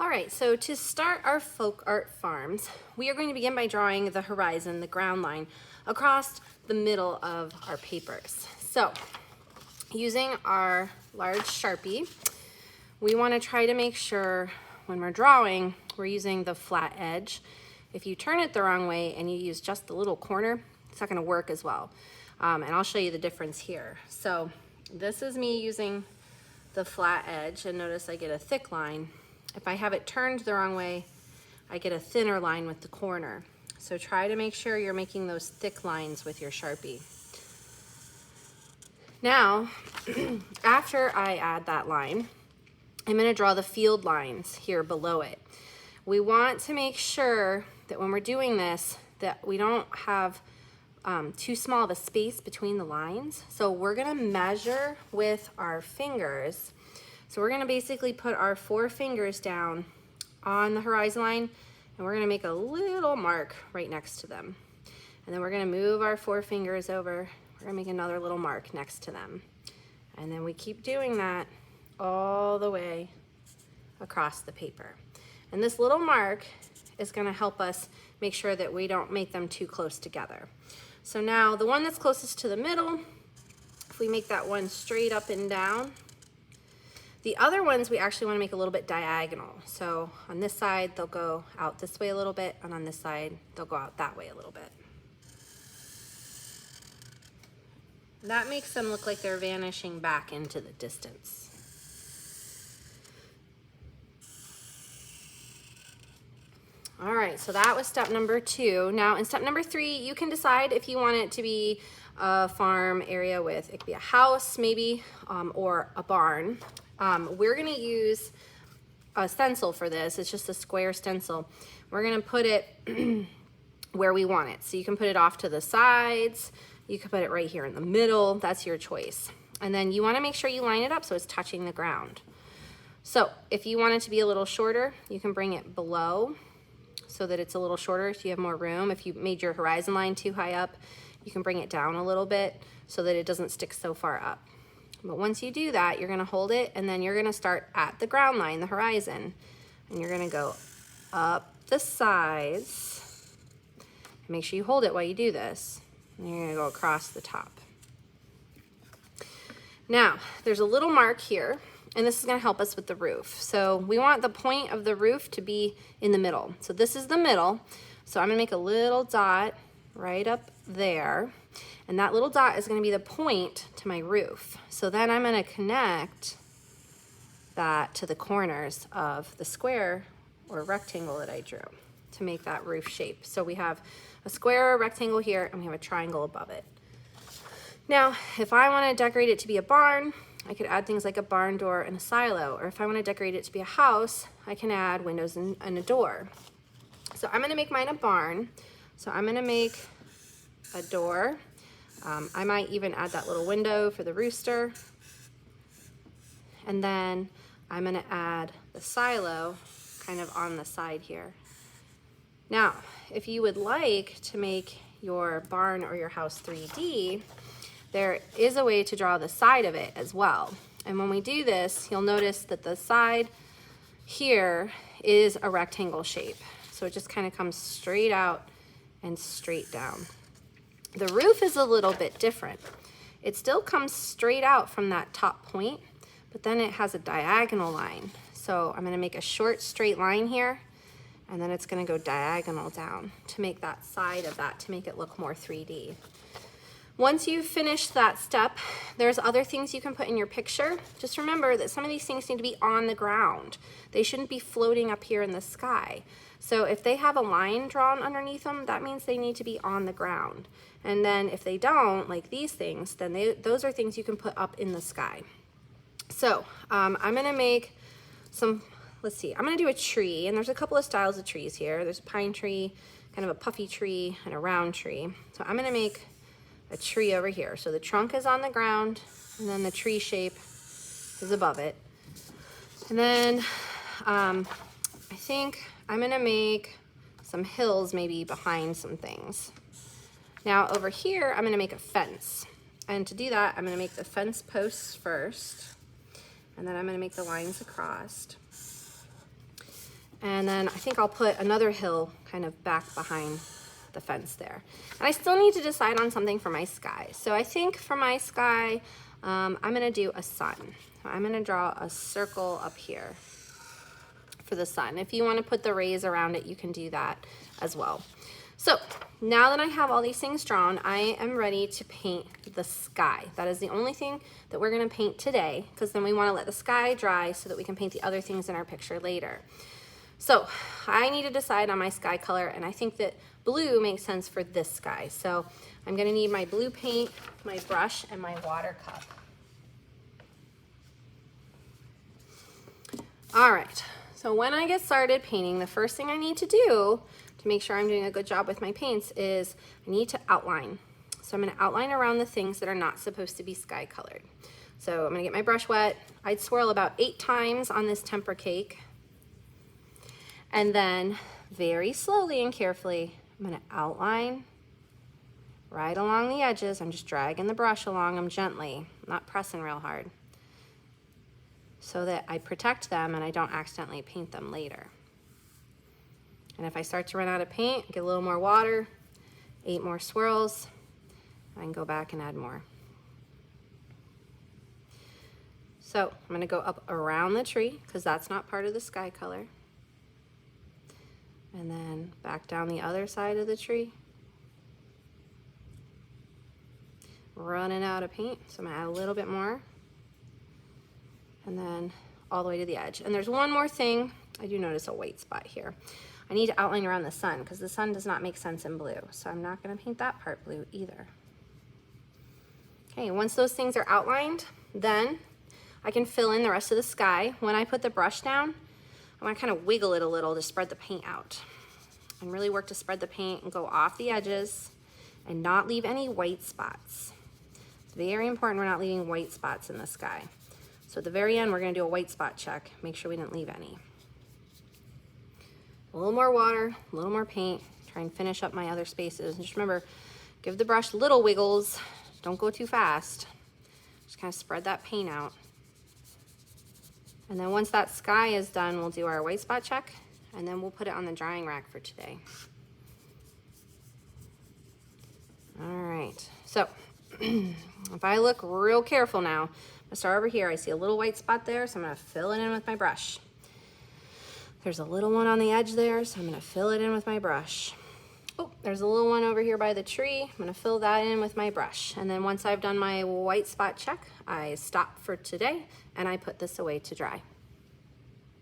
All right, so to start our folk art farms, we are going to begin by drawing the horizon, the ground line, across the middle of our papers. So, using our large Sharpie, we want to try to make sure when we're drawing, we're using the flat edge. If you turn it the wrong way and you use just the little corner, it's not going to work as well. And I'll show you the difference here. So, this is me using the flat edge, and notice I get a thick line. If I have it turned the wrong way, I get a thinner line with the corner. So try to make sure you're making those thick lines with your Sharpie. Now, after I add that line, I'm going to draw the field lines here below it. We want to make sure that when we're doing this, that we don't have too small of a space between the lines. So we're going to measure with our fingers. So we're going to basically put our 4 fingers down on the horizon line, and we're going to make a little mark right next to them. And then we're going to move our 4 fingers over. We're going to make another little mark next to them. And then we keep doing that all the way across the paper. And this little mark is going to help us make sure that we don't make them too close together. So now the one that's closest to the middle, if we make that one straight up and down, the other ones we actually want to make a little bit diagonal. So on this side, they'll go out this way a little bit, and on this side, they'll go out that way a little bit. That makes them look like they're vanishing back into the distance. All right, so that was step number 2. Now in step number 3, you can decide if you want it to be a farm area with, it could be a house maybe, or a barn. We're gonna use a stencil for this. It's just a square stencil. We're gonna put it where we want it. So you can put it off to the sides. You can put it right here in the middle. That's your choice. And then you wanna make sure you line it up so it's touching the ground. So if you want it to be a little shorter, you can bring it below so that it's a little shorter so you have more room. If you made your horizon line too high up, you can bring it down a little bit so that it doesn't stick so far up. But once you do that, you're gonna hold it, and then you're gonna start at the ground line, the horizon, and you're gonna go up the sides. And make sure you hold it while you do this. And you're gonna go across the top. Now, there's a little mark here, and this is gonna help us with the roof. So we want the point of the roof to be in the middle. So this is the middle. So I'm gonna make a little dot right up there. And that little dot is going to be the point to my roof. So then I'm going to connect that to the corners of the square or rectangle that I drew to make that roof shape. So we have a square, rectangle here, and we have a triangle above it. Now, if I want to decorate it to be a barn, I could add things like a barn door and a silo. Or if I want to decorate it to be a house, I can add windows and a door. So I'm going to make mine a barn. So I'm going to make a door. I might even add that little window for the rooster. And then I'm gonna add the silo kind of on the side here. Now, if you would like to make your barn or your house 3D, there is a way to draw the side of it as well. And when we do this, you'll notice that the side here is a rectangle shape. So it just kind of comes straight out and straight down. The roof is a little bit different. It still comes straight out from that top point, but then it has a diagonal line. So I'm gonna make a short straight line here, and then it's gonna go diagonal down to make that side of that, to make it look more 3D. Once you've finished that step, there's other things you can put in your picture. Just remember that some of these things need to be on the ground. They shouldn't be floating up here in the sky. So if they have a line drawn underneath them, that means they need to be on the ground. And then if they don't, like these things, then those are things you can put up in the sky. So I'm gonna make some, let's see, I'm gonna do a tree, and there's a couple of styles of trees here. There's a pine tree, kind of a puffy tree, and a round tree. So I'm gonna make a tree over here. So the trunk is on the ground, and then the tree shape is above it. And then I think I'm gonna make some hills maybe behind some things. Now over here, I'm gonna make a fence. And to do that, I'm gonna make the fence posts first, and then I'm gonna make the lines across. And then I think I'll put another hill kind of back behind the fence there. And I still need to decide on something for my sky. So I think for my sky, I'm gonna do a sun. I'm gonna draw a circle up here for the sun. If you wanna put the rays around it, you can do that as well. So now that I have all these things drawn, I am ready to paint the sky. That is the only thing that we're gonna paint today, because then we wanna let the sky dry so that we can paint the other things in our picture later. So I need to decide on my sky color, and I think that blue makes sense for this sky. So I'm gonna need my blue paint, my brush, and my water cup. All right, so when I get started painting, the first thing I need to do to make sure I'm doing a good job with my paints is I need to outline. So I'm gonna outline around the things that are not supposed to be sky colored. So I'm gonna get my brush wet. I'd swirl about 8 times on this temper cake. And then very slowly and carefully, I'm gonna outline right along the edges. I'm just dragging the brush along them gently, not pressing real hard, so that I protect them and I don't accidentally paint them later. And if I start to run out of paint, get a little more water, 8 more swirls, I can go back and add more. So I'm gonna go up around the tree because that's not part of the sky color. And then back down the other side of the tree. Running out of paint, so I'm gonna add a little bit more. And then all the way to the edge. And there's one more thing. I do notice a white spot here. I need to outline around the sun because the sun does not make sense in blue. So I'm not gonna paint that part blue either. Okay, once those things are outlined, then I can fill in the rest of the sky. When I put the brush down, I'm gonna kind of wiggle it a little to spread the paint out. And really work to spread the paint and go off the edges and not leave any white spots. It's very important we're not leaving white spots in the sky. So at the very end, we're gonna do a white spot check. Make sure we didn't leave any. A little more water, a little more paint. Try and finish up my other spaces. And just remember, give the brush little wiggles. Don't go too fast. Just kind of spread that paint out. And then once that sky is done, we'll do our white spot check, and then we'll put it on the drying rack for today. All right, so if I look real careful now, I'm gonna start over here. I see a little white spot there, so I'm gonna fill it in with my brush. There's a little one on the edge there, so I'm gonna fill it in with my brush. Oh, there's a little one over here by the tree. I'm gonna fill that in with my brush. And then once I've done my white spot check, I stop for today and I put this away to dry.